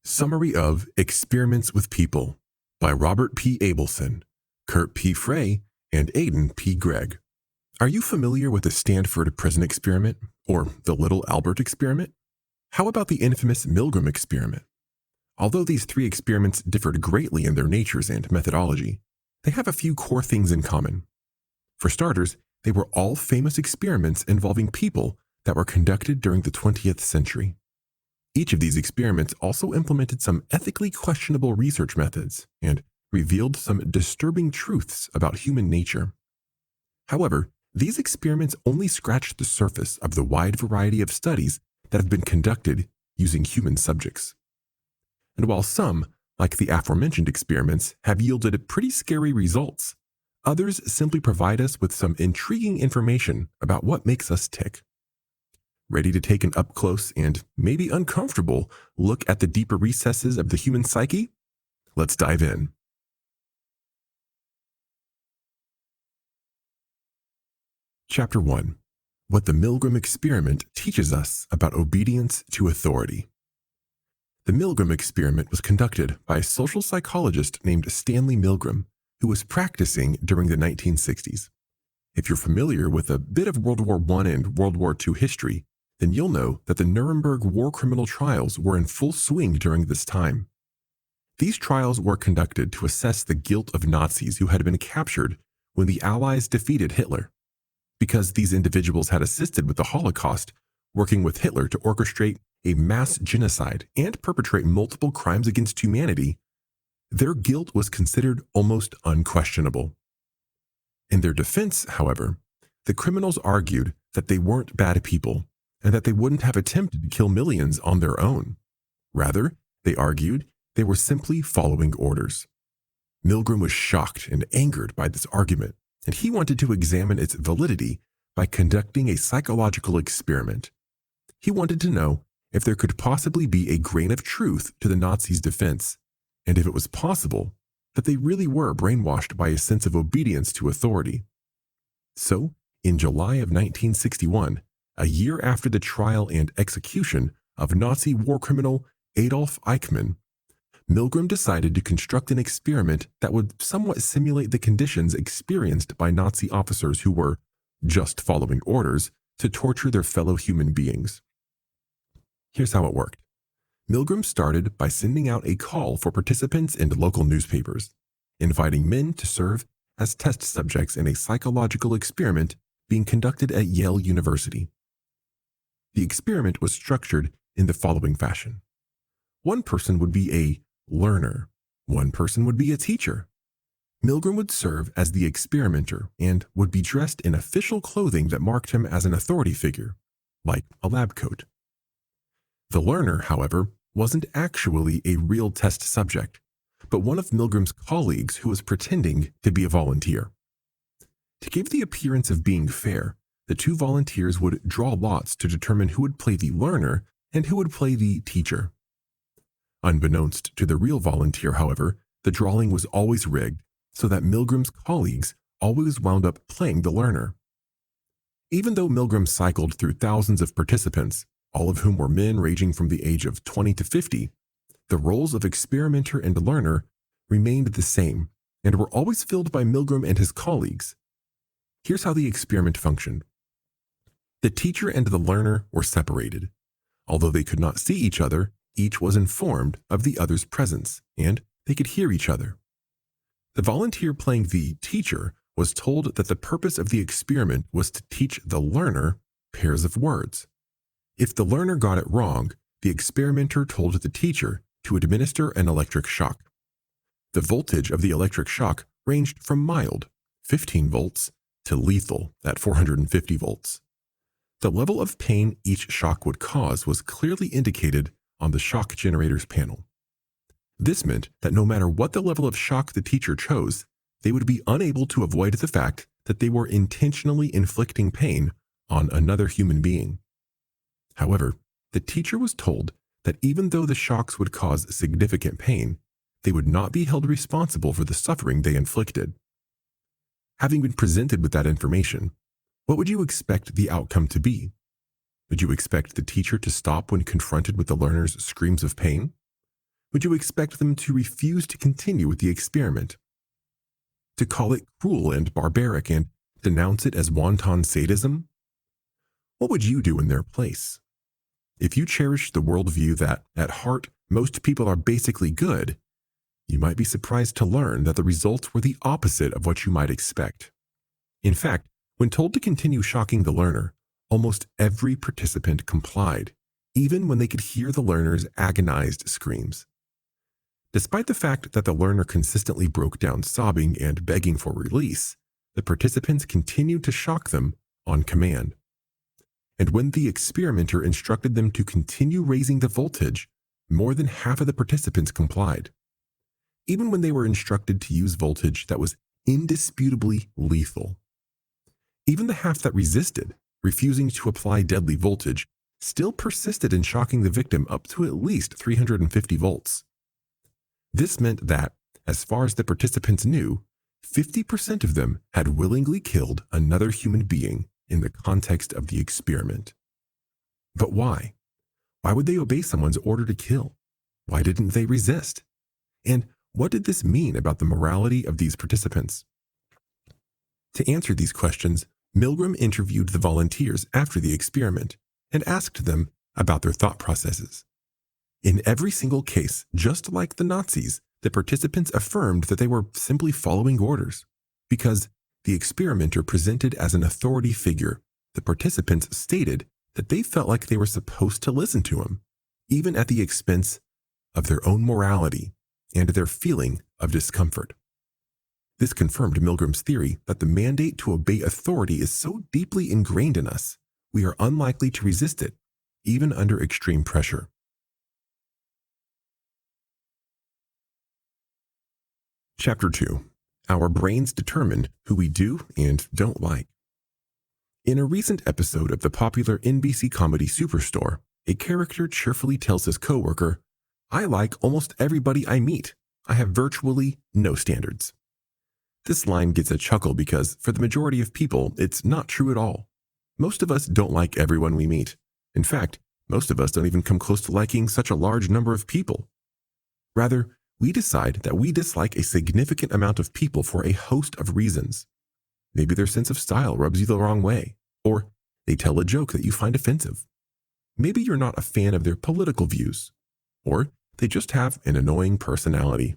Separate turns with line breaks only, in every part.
Summary of Experiments with People by Robert P. Abelson, Kurt P. Frey, and Aiden P. Gregg. Are you familiar with the Stanford Prison Experiment, or the Little Albert Experiment? How about the infamous Milgram Experiment? Although these three experiments differed greatly in their natures and methodology, they have a few core things in common. For starters, they were all famous experiments involving people that were conducted during the 20th century. Each of these experiments also implemented some ethically questionable research methods and revealed some disturbing truths about human nature. However, these experiments only scratched the surface of the wide variety of studies that have been conducted using human subjects. And while some, like the aforementioned experiments, have yielded pretty scary results, others simply provide us with some intriguing information about what makes us tick. Ready to take an up-close and maybe uncomfortable look at the deeper recesses of the human psyche? Let's dive in. Chapter 1. What the Milgram Experiment teaches us about obedience to authority. The Milgram Experiment was conducted by a social psychologist named Stanley Milgram, who was practicing during the 1960s. If you're familiar with a bit of World War I and World War II history, then you'll know that the Nuremberg war criminal trials were in full swing during this time. These trials were conducted to assess the guilt of Nazis who had been captured when the Allies defeated Hitler. Because these individuals had assisted with the Holocaust, working with Hitler to orchestrate a mass genocide and perpetrate multiple crimes against humanity, their guilt was considered almost unquestionable. In their defense, however, the criminals argued that they weren't bad people and that they wouldn't have attempted to kill millions on their own. Rather, they argued they were simply following orders. Milgram was shocked and angered by this argument, and he wanted to examine its validity by conducting a psychological experiment. He wanted to know if there could possibly be a grain of truth to the Nazis' defense, and if it was possible that they really were brainwashed by a sense of obedience to authority. So, in July of 1961, a year after the trial and execution of Nazi war criminal Adolf Eichmann, Milgram decided to construct an experiment that would somewhat simulate the conditions experienced by Nazi officers who were just following orders to torture their fellow human beings. Here's how it worked. Milgram started by sending out a call for participants in local newspapers, inviting men to serve as test subjects in a psychological experiment being conducted at Yale University. The experiment was structured in the following fashion. One person would be a learner. One person would be a teacher. Milgram would serve as the experimenter and would be dressed in official clothing that marked him as an authority figure, like a lab coat. The learner, however, wasn't actually a real test subject, but one of Milgram's colleagues who was pretending to be a volunteer. To give the appearance of being fair, the two volunteers would draw lots to determine who would play the learner and who would play the teacher. Unbeknownst to the real volunteer, however, the drawing was always rigged so that Milgram's colleagues always wound up playing the learner. Even though Milgram cycled through thousands of participants, all of whom were men ranging from the age of 20 to 50, the roles of experimenter and learner remained the same and were always filled by Milgram and his colleagues. Here's how the experiment functioned. The teacher and the learner were separated. Although they could not see each other, each was informed of the other's presence, and they could hear each other. The volunteer playing the teacher was told that the purpose of the experiment was to teach the learner pairs of words. If the learner got it wrong, the experimenter told the teacher to administer an electric shock. The voltage of the electric shock ranged from mild, 15 volts, to lethal at 450 volts. The level of pain each shock would cause was clearly indicated on the shock generator's panel. This meant that no matter what the level of shock the teacher chose, they would be unable to avoid the fact that they were intentionally inflicting pain on another human being. However, the teacher was told that even though the shocks would cause significant pain, they would not be held responsible for the suffering they inflicted. Having been presented with that information, what would you expect the outcome to be? Would you expect the teacher to stop when confronted with the learner's screams of pain? would you expect them to refuse to continue with the experiment? To call it cruel and barbaric and denounce it as wanton sadism? What would you do in their place? If you cherish the worldview that, at heart, most people are basically good, you might be surprised to learn that the results were the opposite of what you might expect. In fact, when told to continue shocking the learner, almost every participant complied, even when they could hear the learner's agonized screams. Despite the fact that the learner consistently broke down sobbing and begging for release, the participants continued to shock them on command. And when the experimenter instructed them to continue raising the voltage, more than half of the participants complied. Even when they were instructed to use voltage that was indisputably lethal. Even the half that resisted, refusing to apply deadly voltage, still persisted in shocking the victim up to at least 350 volts. This meant that, as far as the participants knew, 50% of them had willingly killed another human being in the context of the experiment. But why? Why would they obey someone's order to kill? Why didn't they resist? And what did this mean about the morality of these participants? To answer these questions, Milgram interviewed the volunteers after the experiment and asked them about their thought processes. In every single case, just like the Nazis, the participants affirmed that they were simply following orders. Because the experimenter presented as an authority figure, the participants stated that they felt like they were supposed to listen to him, even at the expense of their own morality and their feeling of discomfort. This confirmed Milgram's theory that the mandate to obey authority is so deeply ingrained in us, we are unlikely to resist it, even under extreme pressure. Chapter 2. Our brains determine who we do and don't like. In a recent episode of the popular NBC comedy Superstore, a character cheerfully tells his coworker, "I like almost everybody I meet. I have virtually no standards." This line gets a chuckle because, for the majority of people, it's not true at all. Most of us don't like everyone we meet. In fact, most of us don't even come close to liking such a large number of people. Rather, we decide that we dislike a significant amount of people for a host of reasons. Maybe their sense of style rubs you the wrong way, or they tell a joke that you find offensive. Maybe you're not a fan of their political views, or they just have an annoying personality.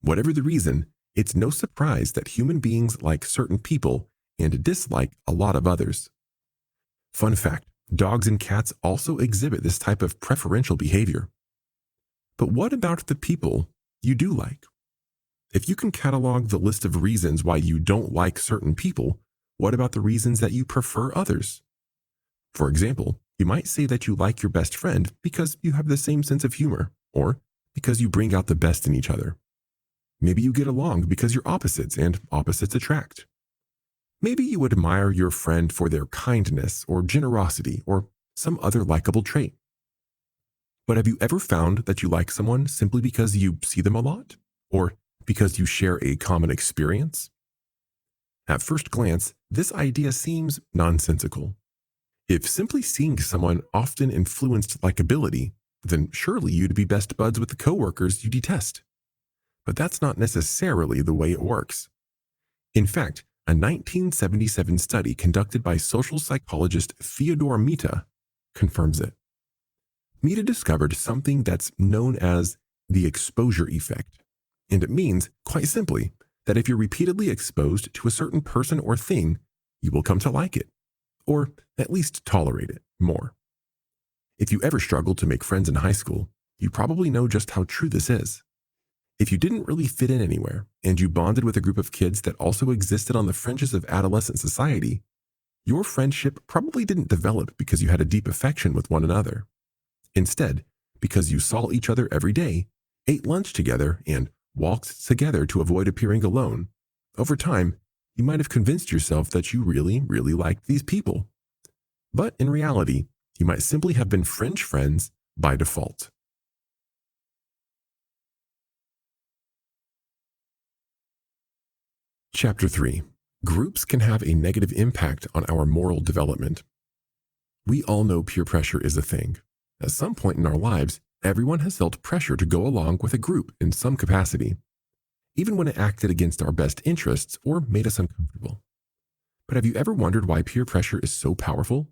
Whatever the reason, it's no surprise that human beings like certain people and dislike a lot of others. Fun fact, dogs and cats also exhibit this type of preferential behavior. But what about the people you do like? If you can catalog the list of reasons why you don't like certain people, what about the reasons that you prefer others? For example, you might say that you like your best friend because you have the same sense of humor, or because you bring out the best in each other. Maybe you get along because you're opposites and opposites attract. Maybe you admire your friend for their kindness or generosity or some other likable trait. But have you ever found that you like someone simply because you see them a lot, or because you share a common experience? At first glance, this idea seems nonsensical. If simply seeing someone often influenced likability, then surely you'd be best buds with the coworkers you detest. But that's not necessarily the way it works. In fact, a 1977 study conducted by social psychologist Theodore Mita confirms it. Mita discovered something that's known as the exposure effect, and it means, quite simply, that if you're repeatedly exposed to a certain person or thing, you will come to like it, or at least tolerate it more. If you ever struggled to make friends in high school, you probably know just how true this is. If you didn't really fit in anywhere, and you bonded with a group of kids that also existed on the fringes of adolescent society, your friendship probably didn't develop because you had a deep affection with one another. Instead, because you saw each other every day, ate lunch together, and walked together to avoid appearing alone, over time, you might have convinced yourself that you really, really liked these people. But in reality, you might simply have been fringe friends by default. Chapter 3. Groups can have a negative impact on our moral development. We all know peer pressure is a thing. At some point in our lives, everyone has felt pressure to go along with a group in some capacity, even when it acted against our best interests or made us uncomfortable. But have you ever wondered why peer pressure is so powerful?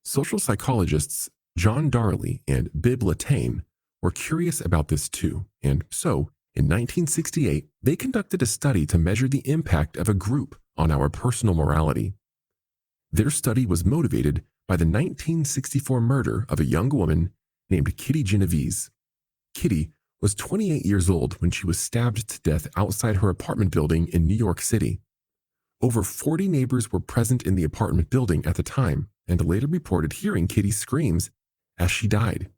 Social psychologists John Darley and Bib Latane were curious about this too, and so, in 1968, they conducted a study to measure the impact of a group on our personal morality. Their study was motivated by the 1964 murder of a young woman named Kitty Genovese. Kitty was 28 years old when she was stabbed to death outside her apartment building in New York City. Over 40 neighbors were present in the apartment building at the time and later reported hearing Kitty's screams as she died.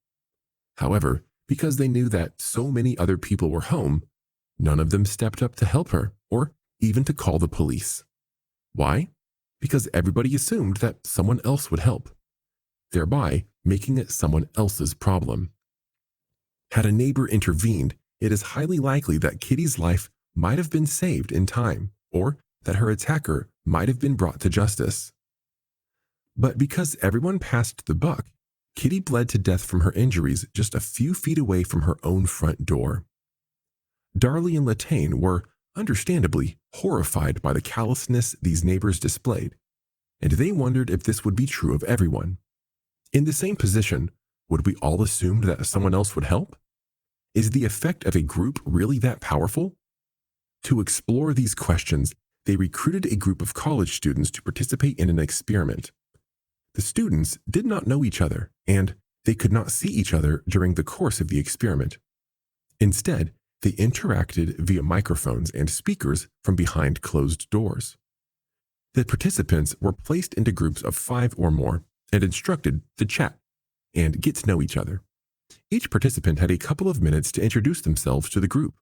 However, because they knew that so many other people were home, none of them stepped up to help her or even to call the police. Why? Because everybody assumed that someone else would help, thereby making it someone else's problem. Had a neighbor intervened, it is highly likely that Kitty's life might have been saved in time, or that her attacker might have been brought to justice. But because everyone passed the buck, Kitty bled to death from her injuries just a few feet away from her own front door. Darley and Latane were, understandably, horrified by the callousness these neighbors displayed, and they wondered if this would be true of everyone. In the same position, would we all assume that someone else would help? Is the effect of a group really that powerful? To explore these questions, they recruited a group of college students to participate in an experiment. The students did not know each other, and they could not see each other during the course of the experiment. Instead, they interacted via microphones and speakers from behind closed doors. The participants were placed into groups of 5 or more and instructed to chat and get to know each other. Each participant had a couple of minutes to introduce themselves to the group.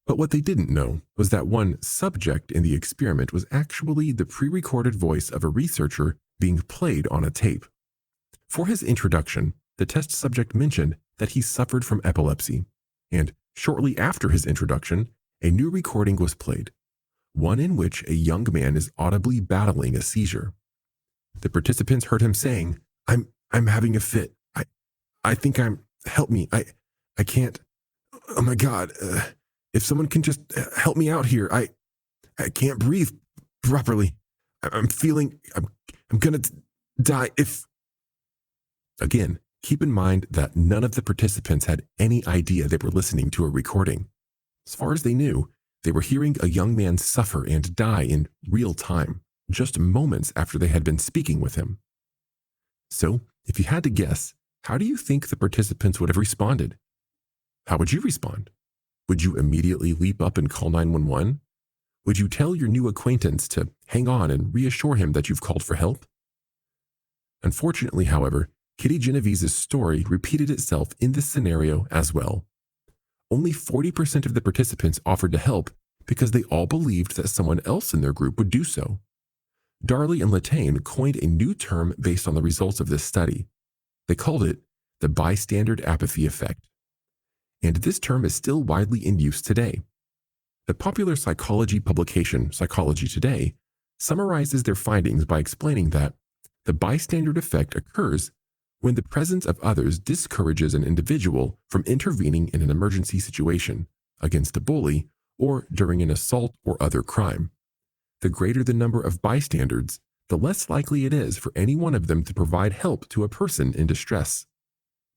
But what they didn't know was that one subject in the experiment was actually the pre-recorded voice of a researcher being played on a tape. For his introduction, the test subject mentioned that he suffered from epilepsy, and shortly after his introduction, a new recording was played, one in which a young man is audibly battling a seizure. The participants heard him saying, I'm having a fit. I think help me. I can't, oh my God, if someone can just help me out here. I can't breathe properly. I'm gonna die if... Again, keep in mind that none of the participants had any idea they were listening to a recording. As far as they knew, they were hearing a young man suffer and die in real time, just moments after they had been speaking with him. So, if you had to guess, how do you think the participants would have responded? How would you respond? Would you immediately leap up and call 911? Would you tell your new acquaintance to hang on and reassure him that you've called for help? Unfortunately, however, Kitty Genovese's story repeated itself in this scenario as well. Only 40% of the participants offered to help because they all believed that someone else in their group would do so. Darley and Latane coined a new term based on the results of this study. They called it the bystander apathy effect. And this term is still widely in use today. The popular psychology publication Psychology Today summarizes their findings by explaining that the bystander effect occurs when the presence of others discourages an individual from intervening in an emergency situation, against a bully, or during an assault or other crime. The greater the number of bystanders, the less likely it is for any one of them to provide help to a person in distress.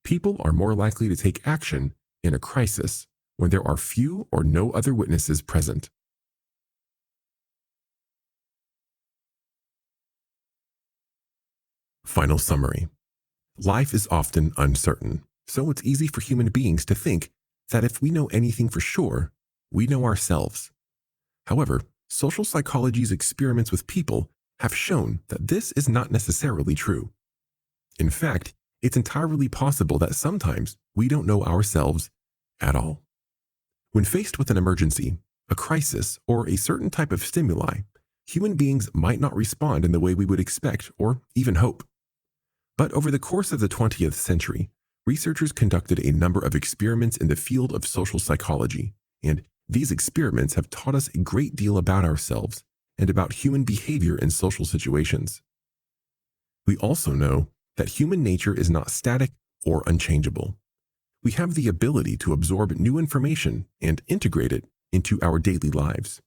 People are more likely to take action in a crisis when there are few or no other witnesses present. Final summary. Life is often uncertain, so it's easy for human beings to think that if we know anything for sure, we know ourselves. However, social psychology's experiments with people have shown that this is not necessarily true. In fact, it's entirely possible that sometimes we don't know ourselves at all. When faced with an emergency, a crisis, or a certain type of stimuli, human beings might not respond in the way we would expect or even hope. But over the course of the 20th century, researchers conducted a number of experiments in the field of social psychology, and these experiments have taught us a great deal about ourselves and about human behavior in social situations. We also know that human nature is not static or unchangeable. We have the ability to absorb new information and integrate it into our daily lives.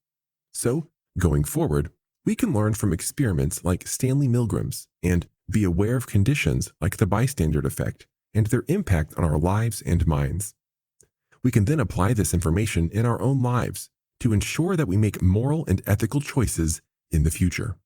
So, going forward, we can learn from experiments like Stanley Milgram's and be aware of conditions like the bystander effect and their impact on our lives and minds. We can then apply this information in our own lives to ensure that we make moral and ethical choices in the future.